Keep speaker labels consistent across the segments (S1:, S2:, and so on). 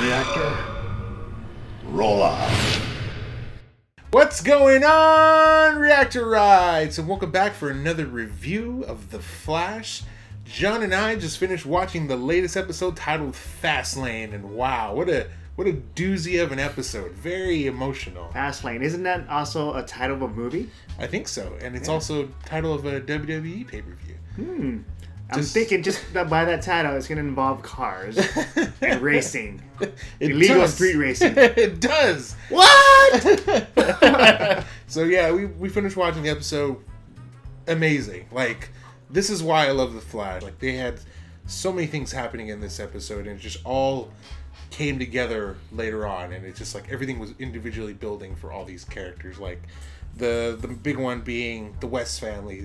S1: reactor. Roll off.
S2: What's going on, Reactorites? And welcome back for another review of The Flash. John and I just finished watching the latest episode titled Fastlane, and wow, what a doozy of an episode. Very emotional.
S3: Fastlane, isn't that also a title of a movie?
S2: I think so, and it's also title of a WWE pay-per-view.
S3: I'm thinking just by that title, it's going to involve cars and racing. Illegal street racing.
S2: It does.
S3: What?
S2: So yeah, we finished watching the episode. Amazing. Like, this is why I love The Flash. Like, they had so many things happening in this episode, and it just all came together later on, and it's just like everything was individually building for all these characters. Like the big one being the West family.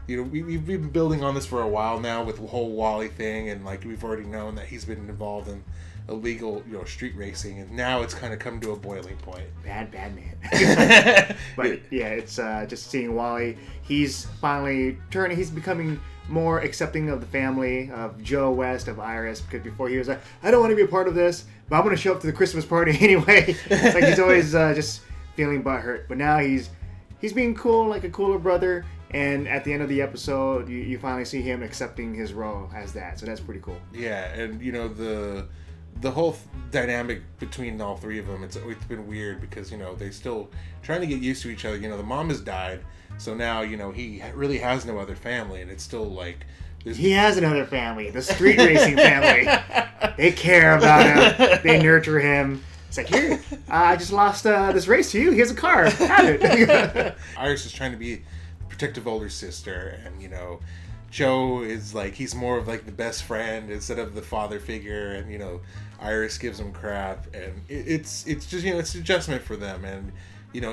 S2: We've been building on this for a while now with the whole Wally thing, and like we've already known that he's been involved in illegal, street racing, and now it's kind of come to a boiling point.
S3: Bad man. But yeah, it's just seeing Wally. He's finally he's becoming more accepting of the family, of Joe West, of Iris, because before he was like, I don't want to be a part of this, but I'm going to show up to the Christmas party anyway. Like, he's always just feeling butthurt. But now he's being cool, like a cooler brother. And at the end of the episode, you finally see him accepting his role as that. So that's pretty cool.
S2: Yeah, and the whole dynamic between all three of them, it's been weird because, they're still trying to get used to each other. The mom has died, so now, he really has no other family, and it's still like...
S3: He has another family, the street racing family. They care about him. They nurture him. It's like, here, I just lost this race to you. Here's a car. Have it.
S2: Iris is trying to be protective older sister, and Joe is like, he's more of like the best friend instead of the father figure, and Iris gives him crap, and it's just it's an adjustment for them, and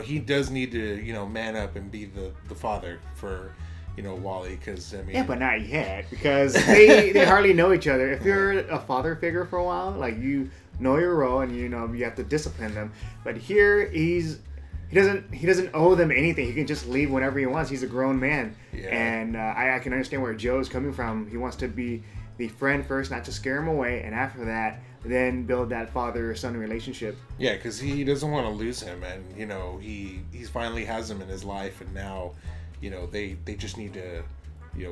S2: he does need to man up and be the father for Wally, because
S3: yeah, but not yet, because they hardly know each other. If you're a father figure for a while, like, you know your role, and you have to discipline them, but here he doesn't owe them anything. He can just leave whenever he wants. He's a grown man. Yeah. And I can understand where Joe's coming from. He wants to be the friend first, not to scare him away, and after that, then build that father-son relationship.
S2: Yeah, because he doesn't want to lose him, and he finally has him in his life, and now they just need to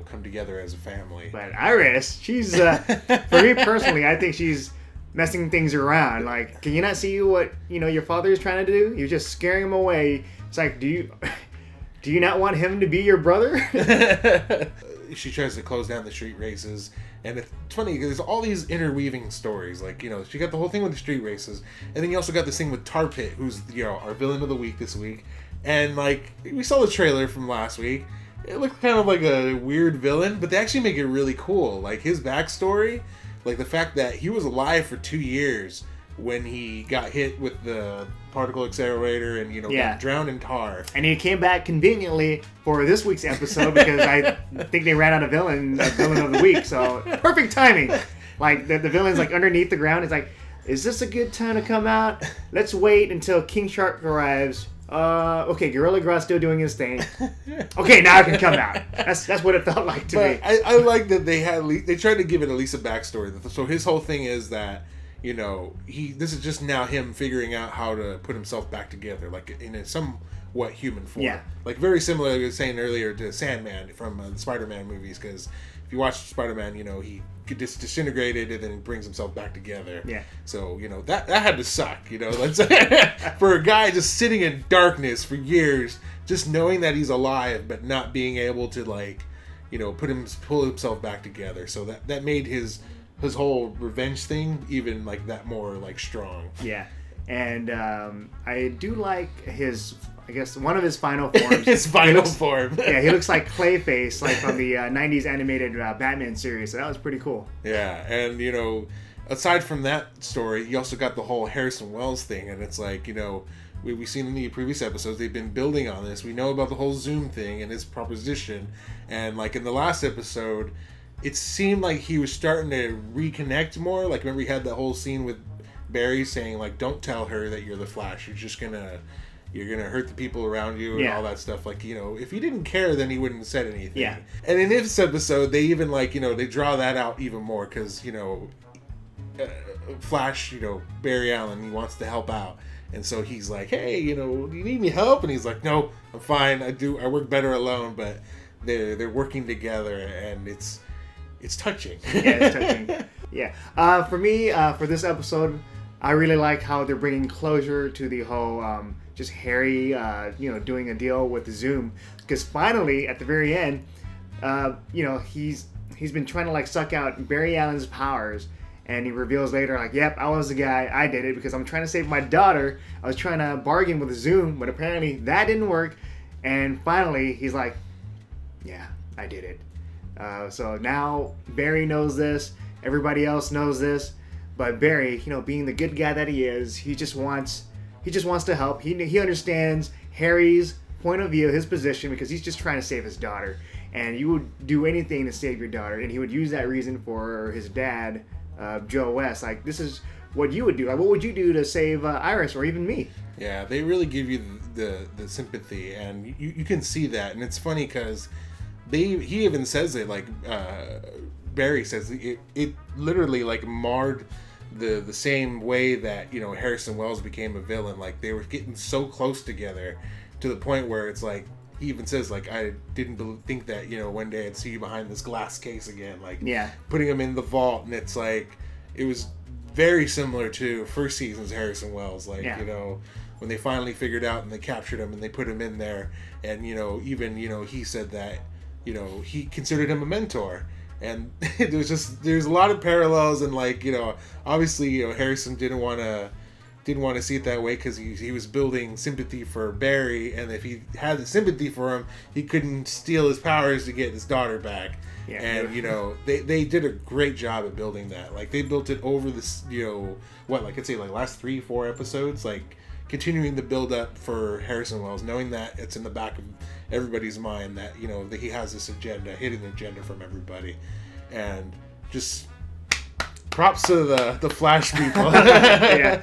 S2: come together as a family.
S3: But Iris, she's for me personally, I think she's messing things around. Like, can you not see what your father is trying to do? You're just scaring him away. It's like, do you not want him to be your brother?
S2: She tries to close down the street races, and it's funny because there's all these interweaving stories. Like, she got the whole thing with the street races, and then you also got this thing with Tar Pit, who's our villain of the week this week. And like, we saw the trailer from last week. It looked kind of like a weird villain, but they actually make it really cool. Like, his backstory, like the fact that he was alive for 2 years when he got hit with the particle accelerator and got drowned in tar. And
S3: he came back conveniently for this week's episode because I think they ran out of villain of the week. So perfect timing. Like, the villain's like underneath the ground. It's like, is this a good time to come out? Let's wait until King Shark arrives. Okay, Gorilla Grod's still doing his thing. Okay, now I can come out. That's what it felt like to me.
S2: I like that they tried to give it at least a backstory. So his whole thing is that this is just now him figuring out how to put himself back together, like in a somewhat human form. Yeah. Like, very similar, like I was saying earlier, to Sandman from the Spider-Man movies, because if you watch Spider-Man, he gets disintegrated and then he brings himself back together. Yeah. So, that had to suck, for a guy just sitting in darkness for years, just knowing that he's alive, but not being able to, like, pull himself back together. So that made his whole revenge thing even, like, that more, like, strong.
S3: Yeah. And I do like one of his final forms.
S2: His final form.
S3: Yeah, he looks like Clayface, like from the 90s animated Batman series. So that was pretty cool.
S2: Yeah, and, aside from that story, you also got the whole Harrison Wells thing. And it's like, we've seen in the previous episodes, they've been building on this. We know about the whole Zoom thing and his proposition. And, like, in the last episode, it seemed like he was starting to reconnect more. Like, remember, he had that whole scene with Barry saying, like, don't tell her that you're the Flash. You're gonna hurt the people around you and all that stuff. Like, if he didn't care, then he wouldn't have said anything. Yeah. And in this episode, they even, like, they draw that out even more because, Flash, Barry Allen, he wants to help out. And so he's like, hey, do you need any help? And he's like, no, I'm fine. I work better alone, but they're working together, and it's touching.
S3: Yeah, it's touching. Yeah. For me, for this episode, I really like how they're bringing closure to the whole just Harry, doing a deal with Zoom, because finally at the very end, he's been trying to like suck out Barry Allen's powers, and he reveals later like, yep, I was the guy, I did it because I'm trying to save my daughter. I was trying to bargain with Zoom, but apparently that didn't work, and finally he's like, yeah, I did it. So now Barry knows this, everybody else knows this, but Barry, being the good guy that he is, he just wants to help. He understands Harry's point of view, his position, because he's just trying to save his daughter. And you would do anything to save your daughter. And he would use that reason for his dad, Joe West. Like, this is what you would do. Like, what would you do to save Iris or even me?
S2: Yeah, they really give you the sympathy, and you can see that. And it's funny because he even says it, like, Barry says it literally like marred the same way that Harrison Wells became a villain. Like, they were getting so close together to the point where it's like, he even says like, I didn't think that one day I'd see you behind this glass case again, like,
S3: yeah,
S2: putting him in the vault. And it's like, it was very similar to first season's Harrison Wells, like,
S3: yeah.
S2: When they finally figured out and they captured him and they put him in there, and even he said that he considered him a mentor. And there's a lot of parallels, and like, obviously, Harrison didn't want to see it that way because he was building sympathy for Barry, and if he had the sympathy for him, he couldn't steal his powers to get his daughter back. Yeah. And they did a great job at building that. Like, they built it over this, I'd say like last 3-4 episodes, like continuing the build up for Harrison Wells, knowing that it's in the back of everybody's mind that that he has this agenda, hidden agenda from everybody. And just props to the Flash people.
S3: Yeah.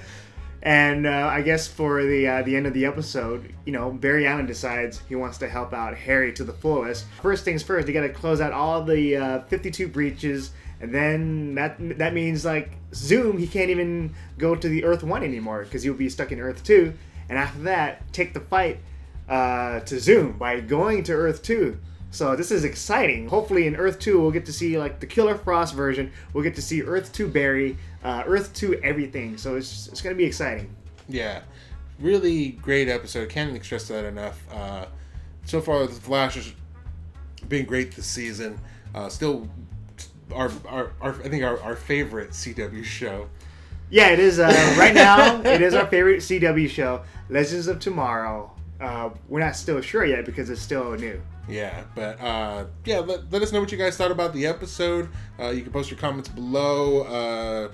S3: And I guess for the end of the episode, Barry Allen decides he wants to help out Harry to the fullest. First things first, you got to close out all the 52 breaches, and then that means like Zoom, he can't even go to the Earth 1 anymore because he'll be stuck in Earth 2. And after that, take the fight to Zoom by going to Earth 2. So this is exciting. Hopefully in Earth 2 we'll get to see like the Killer Frost version. We'll get to see Earth 2 Barry, Earth 2 everything. So it's going to be exciting.
S2: Yeah. Really great episode. Can't stress that enough. So far the Flash has been great this season. Still I think our favorite CW show.
S3: Yeah, it is right now. It is our favorite CW show, Legends of Tomorrow. We're not still sure yet because it's still new.
S2: Yeah, but let us know what you guys thought about the episode. You can post your comments below.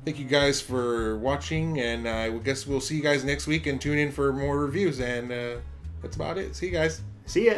S2: Thank you guys for watching, and I guess we'll see you guys next week and tune in for more reviews. And that's about it. See you guys.
S3: See ya.